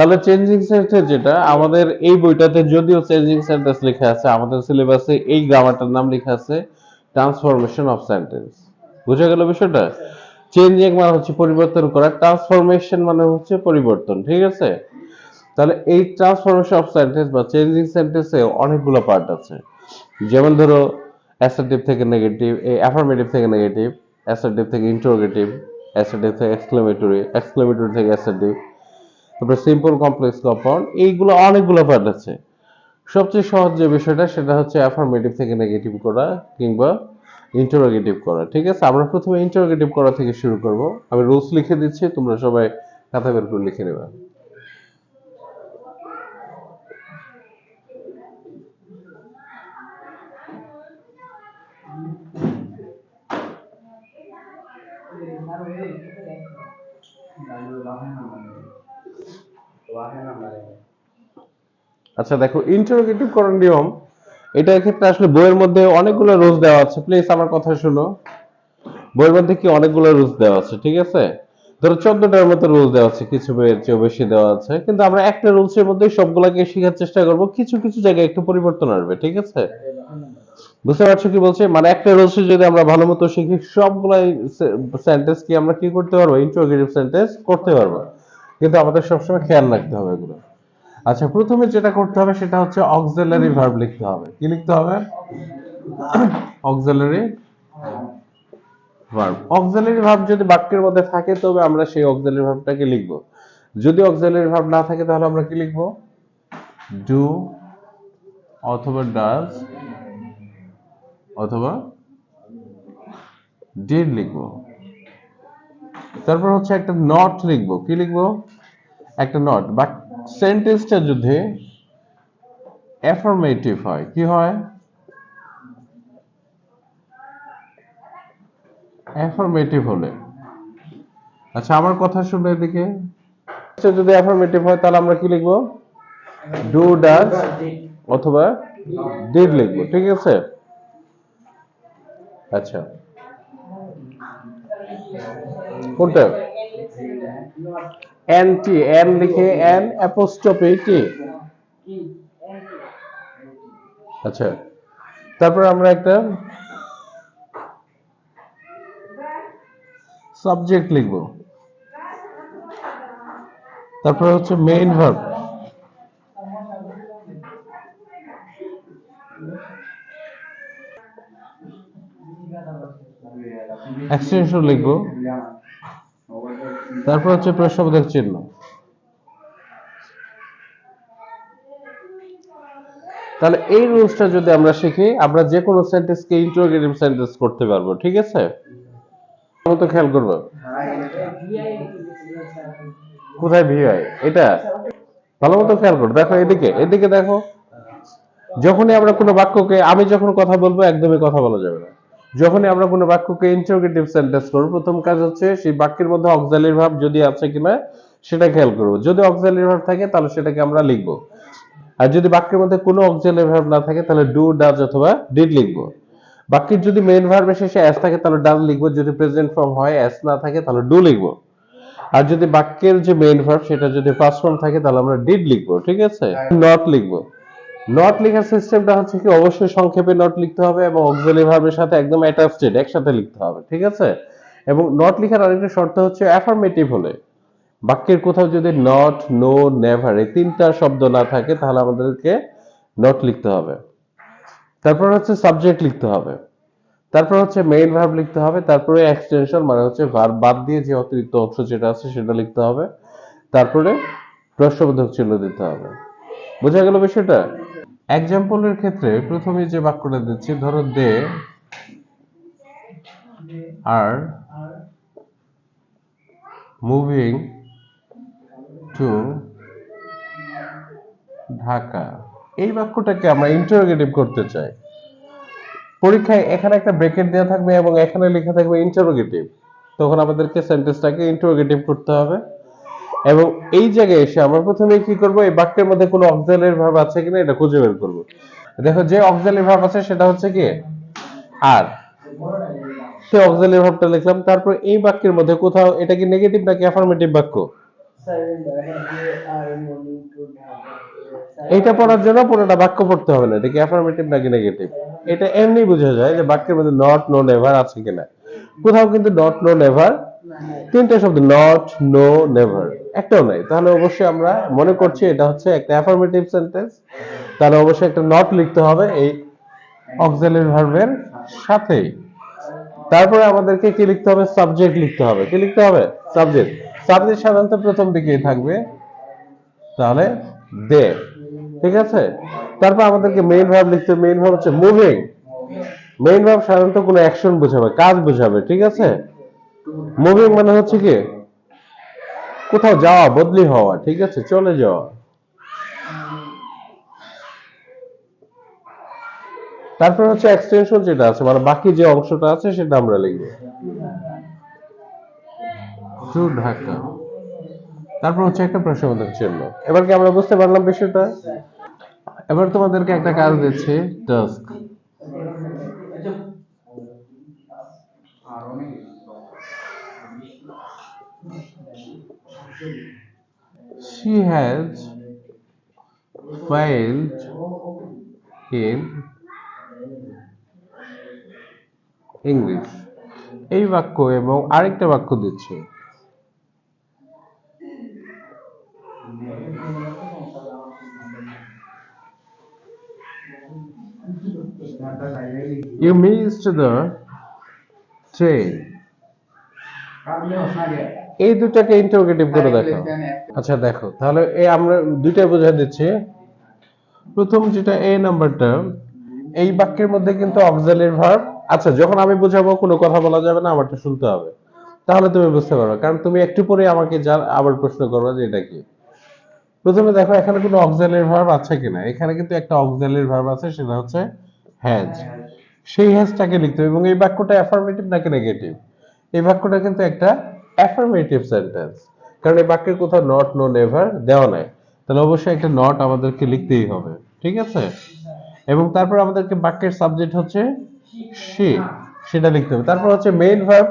তাহলে changing sentence যেটা আমাদের এই বইটাতে যদিও চেঞ্জিং সেন্টেন্স লেখা আছে, আমাদের সিলেবাসে এই গ্রামারটার নাম লেখা আছে ট্রান্সফরমেশন অফ সেন্টেন্স। বুঝা গেল বিষয়টা? চেঞ্জিং মানে হচ্ছে পরিবর্তন করা, ট্রান্সফরমেশন মানে হচ্ছে পরিবর্তন, ঠিক আছে? তাহলে এই ট্রান্সফরমেশন অফ সেন্টেন্স বা চেঞ্জিং সেন্টেন্সে অনেকগুলো পার্ট আছে। যেমন ধরো অ্যাসার্টিভ থেকে নেগেটিভ, অ্যাফার্মেটিভ থেকে নেগেটিভ, অ্যাসার্টিভ থেকে ইন্টারোগেটিভ, অ্যাসার্টিভ থেকে এক্সক্লেমেটরি, এক্সক্লেমেটরি থেকে অ্যাসার্টিভ, তারপরে সিম্পল কমপ্লেক্স কম্পাউন্ড, এইগুলো অনেকগুলো পার্ট আছে। সবচেয়ে সহজ যে বিষয়টা সেটা হচ্ছে অ্যাফার্মেটিভ থেকে নেগেটিভ করা কিংবা ইন্টারোগেটিভ করা, ঠিক আছে? আমরা প্রথমে ইন্টারোগেটিভ করা থেকে শুরু করব। আমি রুলস লিখে দিচ্ছি, তোমরা সবাই খাতা বের করে লিখে নেবে। আচ্ছা দেখো, ইন্টারোগেটিভ করার নিয়ম, এটা ক্ষেত্রে আসলে বইয়ের মধ্যে অনেকগুলো রুলস দেওয়া আছে। প্লিজ আমার কথা শুনো। বইয়ের মধ্যে কি অনেকগুলো রুলস দেওয়া আছে, ঠিক আছে? ধরো 14টার মতো রুলস দেওয়া আছে, কিছু বইয়ের চেয়ে বেশি দেওয়া আছে, কিন্তু আমরা একটা রুলসের মধ্যে সবগুলোকে শেখার চেষ্টা করব। কিছু কিছু জায়গায় একটু পরিবর্তন আসবে, ঠিক আছে? বুঝতে পারছো কি বলছে? মানে একটা রুলস যদি আমরা ভালো মতো শিখি, সবগুলাই সেন্টেন্স কি আমরা কি করতে পারবো? ইন্টারোগেটিভ সেন্টেন্স করতে পারবো। কিন্তু আমাদের সবসময় খেয়াল রাখতে হবে এগুলো। আচ্ছা, প্রথমে যেটা করতে হবে সেটা হচ্ছে অক্সিলারি ভার্ব লিখতে হবে। কি লিখতে হবে? Auxiliary verb. অক্সিলারি ভার্ব যদি বাক্যের মধ্যে থাকে তবে আমরা সেই অক্সিলারি ভার্বটাকে লিখব। যদি অক্সিলারি ভার্ব না থাকে তাহলে আমরা কি লিখব? ডু অথবা ডাজ অথবা ডিড লিখব। তারপর হচ্ছে একটা নট লিখব। কি লিখব? একটা নট। বাট সেন্টেন্সটা যদি অ্যাফার্মেটিভ হয়, কি হয়? অ্যাফার্মেটিভ হলে। আচ্ছা, আমার কথা শুনে এদিকে। যদি অ্যাফার্মেটিভ হয় তাহলে আমরা কি লিখব? ডু ডাজ অথবা ডিড লিখব, ঠিক আছে? আচ্ছা, কোনটা? এন টি, এন লিখে এন অ্যাপোস্ট্রফি টি। আচ্ছা, তারপর আমরা একটা সাবজেক্ট লিখব। তারপর হচ্ছে মেইন ভার্ব। এক্সটেনশন লিখব। তারপর হচ্ছে প্রশ্নবোধক চিহ্ন। তাহলে এই রুলসটা যদি আমরা শিখি, আমরা যে কোনো সেন্টেন্সকে ইন্টারোগেটিভ সেন্টেন্স করতে পারবো, ঠিক আছে? তো খেয়াল করবো কোথায় ভিআই, এটা ভালো মতো খেয়াল করো। দেখো এদিকে, এদিকে দেখো। যখনই আমরা কোনো বাক্যকে, আমি যখন কথা বলবো একদমই কথা বলা যাবে না। যখনই আমরা কোনো বাক্যকে ইন্টারোগেটিভ সেন্টেন্স করব, প্রথম কাজ হচ্ছে সেই বাক্যের মধ্যে অক্সিলারি ভার্ব যদি আছে কিনা সেটা খেয়াল করব। যদি অক্সিলারি ভার্ব থাকে তাহলে সেটাকে আমরা লিখবো। আর যদি বাক্যের মধ্যে কোনো অক্সিলারি ভার্ব না থাকে তাহলে ডু ডাজ অথবা ডিড লিখবো। বাক্যের যদি মেইন ভার্বের শেষে এস থাকে তাহলে ডাজ লিখবো। যদি প্রেজেন্ট ফর্ম হয়, এস না থাকে তাহলে ডু লিখবো। আর যদি বাক্যের যে মেইন ভার্ব সেটা যদি পাস্ট ফর্ম থাকে তাহলে আমরা ডিড লিখবো, ঠিক আছে? নট লিখবো। নট লেখার সিস্টেমটা হচ্ছে কি, অবশ্যই সংক্ষেপে নট লিখতে হবে এবং অক্সিলারি ভার্বের সাথে একদম অ্যাটাচড একসাথে লিখতে হবে, ঠিক আছে? এবং নট লেখার আরেকটা শর্ত হচ্ছে অ্যাফার্মেটিভ হলে। বাক্যের কোথাও যদি নট, নো, নেভার এই তিনটা শব্দ না থাকে তাহলে আমাদেরকে নট লিখতে হবে। তারপর হচ্ছে সাবজেক্ট লিখতে হবে। তারপর হচ্ছে মেইন ভার্ব লিখতে হবে। তারপরে এক্সটেনশন মানে হচ্ছে ভার্ব বাদ দিয়ে যে অতিরিক্ত অংশ যেটা আছে সেটা লিখতে হবে। তারপরে প্রশ্নবোধক চিহ্ন দিতে হবে। বোঝা গেল বিষয়টা? এক্সাম্পলের ক্ষেত্রে প্রথমে যে বাক্যটা দিচ্ছি, ধরো দে আর মুভিং টু ঢাকা, এই বাক্যটাকে আমরা ইন্টারোগেটিভ করতে চাই। পরীক্ষায় এখানে একটা ব্রেকেট দেওয়া থাকবে এবং এখানে লেখা থাকবে ইন্টারোগেটিভ। তখন আমাদেরকে সেন্টেন্সটাকে ইন্টারোগেটিভ করতে হবে। এবং এই জায়গায় এসে আমরা প্রথমে কি করব? এই বাক্যের মধ্যে কোনো অক্সিলারি ভার্ব আছে কিনা এটা খুঁজে বের করব। দেখো, যে অক্সিলারি ভার্ব আছে সেটা হচ্ছে কি আর, সেই অক্সিলারি ভার্বটা লিখলাম। তারপর এই বাক্যের মধ্যে কোথাও, এটা কি নেগেটিভ নাকি অ্যাফার্মেটিভ বাক্য? এটা পড়ার জন্য পুরোটা বাক্য পড়তে হবে না, এটা কি অ্যাফার্মেটিভ নাকি নেগেটিভ, এটা এমনি বোঝা যায় যে বাক্যের মধ্যে নট নো নেভার আছে কিনা। কোথাও কিন্তু নট নো নেভার, তিনটা শব্দ নট নো নেভার একটাও নাই, তাহলে অবশ্যই আমরা মনে করছি এটা হচ্ছে একটা অ্যাফার্মেটিভ সেন্টেন্স। তাহলে অবশ্যই একটা নট লিখতে হবে এই অক্সিলারি ভার্বের সাথেই। তারপরে আমাদেরকে কি লিখতে হবে, সাবজেক্ট লিখতে হবে। কি লিখতে হবে, সাবজেক্ট। সাবজেক্ট সাধারণত প্রথম দিকেই থাকবে, তাহলে দে, ঠিক আছে। তারপর আমাদেরকে মেইন ভার্ব লিখতে হবে, মেইন ভার্ব হচ্ছে মুভিং। মেইন ভার্ব সাধারণত কোনো অ্যাকশন বোঝাবে, কাজ বোঝাবে, ঠিক আছে। মুভিং মানে হচ্ছে কি কোথাও যাওয়া, বদলি হওয়া, ঠিক আছে, চলে যাওয়া। তারপর হচ্ছে এক্সটেনশন যেটা আছে, মানে বাকি যে অংশটা আছে সেটা আমরা লিখবো টু ঢাকা। তারপর হচ্ছে একটা প্রশ্নবোধক চিহ্ন। এবার কি আমরা বুঝতে পারলাম বিষয়টা? এবার তোমাদেরকে একটা কাজ দিচ্ছি, task. She has failed in English. এই বাক্য এবং আরেকটা বাক্য দিচ্ছি, You missed the train. এই দুটাকে ইন্টারোগেটিভ করে দেখো। আচ্ছা দেখো, তাহলে এই আমরা দুইটা বোঝা দিচ্ছি। প্রথম যেটা এ নাম্বারটা, এই বাক্যের মধ্যে কিন্তু অক্সিলারি ভার্ব। আচ্ছা, যখন আমি বোঝাবো কোনো কথা বলা যাবে না, আমারটা শুনতে হবে, তাহলে তুমি বুঝতে পারবে। কারণ তুমি একটু পরে আমাকে আবার প্রশ্ন করবে যে এটা কি। প্রথমে দেখো এখানে কোনো অক্সিলারি ভার্ব আছে কিনা। এখানে কিন্তু একটা অক্সিলারি ভার্ব আছে, সেটা হচ্ছে হ্যাজ। সেই হ্যাজটাকে লিখতে হবে। এবং এই বাক্যটা অ্যাফার্মেটিভ নাকি নেগেটিভ? এই বাক্যটা কিন্তু একটা অ্যাফার্মেটিভ সেন্টেন্স, কারণ এই বাক্যের কোথাও নট নো নেভার দেওয়া নাই। তাহলে অবশ্যই একটা নট আমাদেরকে লিখতেই হবে, ঠিক আছে। এবং তারপর আমাদেরকে বাক্যের সাবজেক্ট হচ্ছে সে, সেটা লিখতে হবে। তারপর হচ্ছে মেইন ভার্ব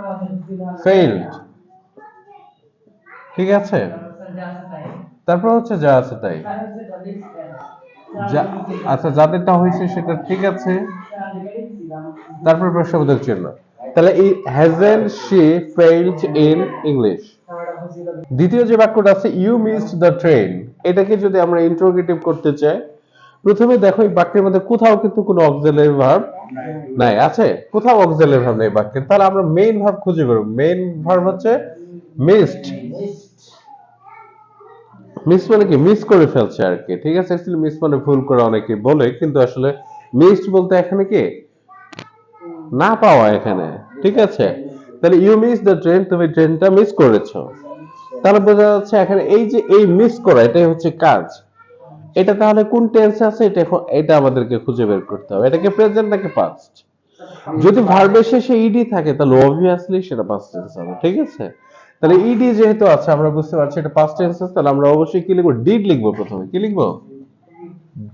ফেইলড, ঠিক আছে। তারপর হচ্ছে যা আছে তাই। আচ্ছা, যাদেরটা হয়েছে সেটা ঠিক আছে। তারপর প্রশ্নবোধক চিহ্ন। তাহলে এই hasn't she failed in English. দ্বিতীয় যে বাক্যটা আছে ইউ মিসড দ্য ট্রেন, এটাকে যদি আমরা ইন্টারোগেটিভ করতে চাই, প্রথমে দেখো এই বাক্যের মধ্যে কোথাও কিন্তু কোনো অক্সিলারি ভার্ব নাই, আছে কোথাও অক্সিলারি ভার্ব নেই বাক্যের। তাহলে আমরা মেইন ভার্ব খুঁজে বের করব। মেইন ভার্ব হচ্ছে মিসড। মিস মানে কি, মিস করে ফেলছে আর কি, ঠিক আছে। অ্যাকচুয়ালি মিস মানে ভুল করে অনেকে বলে, কিন্তু আসলে মিসড বলতে এখানে কি না পাওয়া এখানে, ঠিক আছে। তাহলে ইউ মিস দ্য ট্রেন, তুমি ট্রেনটা মিস করেছো। তাহলে বোঝা যাচ্ছে এখানে এই যে এই মিস করা, এটাই হচ্ছে কাজ। এটা তাহলে কোন টেন্সে আছে, এটা আমাদেরকে খুঁজে বের করতে হবে। এটাকে প্রেজেন্ট নাকি পাস্ট। যদি ভার্বের শেষে ইডি থাকে তাহলে অবভিয়াসলি সেটা পাস্ট টেন্স হবে, ঠিক আছে। তাহলে ইডি যেহেতু আছে আমরা বুঝতে পারছি এটা পাস্ট টেন্স, তাহলে আমরা অবশ্যই কি লিখবো, ডিড লিখবো। প্রথমে কি লিখবো,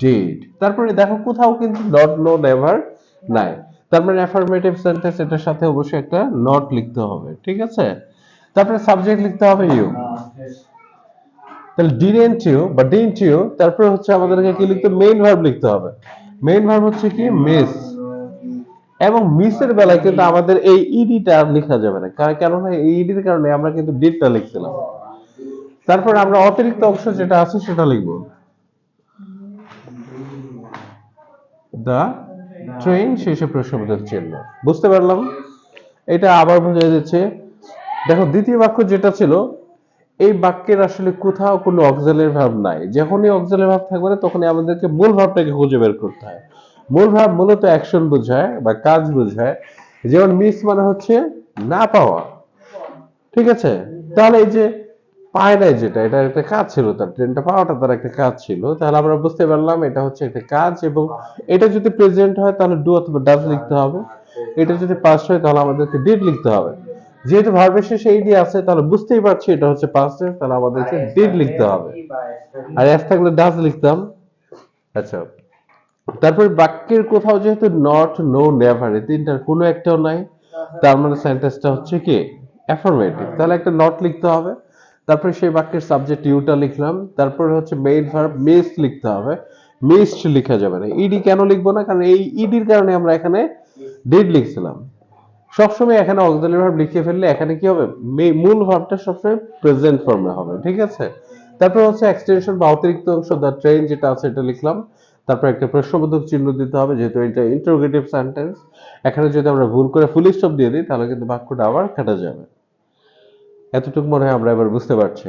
ডিড। তারপরে দেখো কোথাও কিন্তু নট নো নেভার নাই, তার মানে অ্যাফার্মেটিভ সেন্টেন্স, এটার সাথে অবশ্যই একটা নট লিখতে হবে, ঠিক আছে। তারপরে সাবজেক্ট লিখতে হবে ইউ। তাহলে ডিডন্ট ইউ বা ডিডন্ট ইউ, তারপরে হচ্ছে আমাদেরকে কি লিখতে, মেইন ভার্ব লিখতে হবে। মেইন ভার্ব হচ্ছে কি মিস। এবং মিসের বেলায় কিন্তু আমাদের এই ইডিটা আর লেখা যাবে না, কেননা এই ইডির কারণে আমরা কিন্তু ডিডটা লিখছিলাম। তারপর আমরা অতিরিক্ত অংশ যেটা আছে সেটা লিখবো, দা ট্রেন, শেষে প্রশ্নবোধক চিহ্ন। বুঝতে পারলাম? এটা আবার বোঝা যাচ্ছে। দেখো দ্বিতীয় বাক্য যেটা ছিল, এই বাক্যের আসলে কোথাও কোনো অক্সিলারি ভার্ব নাই। যখনই অক্সিলারি ভার্ব থাকবে না তখনই আমাদেরকে মূল ভার্বটাকে খুঁজে বের করতে হয়। মূল ভার্ব মূলত অ্যাকশন বোঝায় বা কাজ বোঝায়। যেমন মিস মানে হচ্ছে না পাওয়া, ঠিক আছে। তাহলে এই যে পায় নাই, যেটা এটা একটা কাজ ছিল, তার ট্রেনটা পাওয়াটা তার একটা কাজ ছিল। তাহলে আমরা বুঝতে পারলাম এটা হচ্ছে একটা কাজ। এবং এটা যদি প্রেজেন্ট হয় তাহলে ডু অথবা ডাজ লিখতে হবে। এটা যদি পাস্ট হয় তাহলে আমাদেরকে ডিড লিখতে হবে। যেহেতু ভার্বের শেষে ইডি আছে তাহলে বুঝতেই পারছি এটা হচ্ছে পাস্ট টেন্স, তাহলে আমাদেরকে ডিড লিখতে হবে। আর এস থাকলে ডাজ লিখতাম। আচ্ছা, তারপর বাক্যের কোথাও যেহেতু নট নো নেভার এই তিনটার কোনো একটাও নাই, তার মানে সেন্টেন্সটা হচ্ছে কি অ্যাফার্মেটিভ। তাহলে একটা নট লিখতে হবে। তারপরে সেই বাক্যের সাবজেক্ট ইউটা লিখলাম, তারপরে হচ্ছে মেইন ভার্ব মিস লিখতে হবে, মিসড লেখা যাবে না। ইডি কেন লিখবো না, কারণ এই ইডির কারণে আমরা এখানে ডিড লিখছিলাম। সবসময় এখানে অক্সিলারি ভার্ব লিখে ফেললে এখানে কি হবে, মূল ভার্বটা সবসময় প্রেজেন্ট ফর্মে হবে, ঠিক আছে। তারপর হচ্ছে এক্সটেনশন বা অতিরিক্ত অংশ দ্য ট্রেন যেটা আছে এটা লিখলাম। তারপর একটা প্রশ্নবোধক চিহ্ন দিতে হবে, যেহেতু এটা ইন্টারোগেটিভ সেন্টেন্স। এখানে যদি আমরা ভুল করে ফুল স্টপ দিয়ে দিই তাহলে কিন্তু বাক্যটা আবার কাটা যাবে। এতটুকু মনে হয় আমরা এবার বুঝতে পারছি।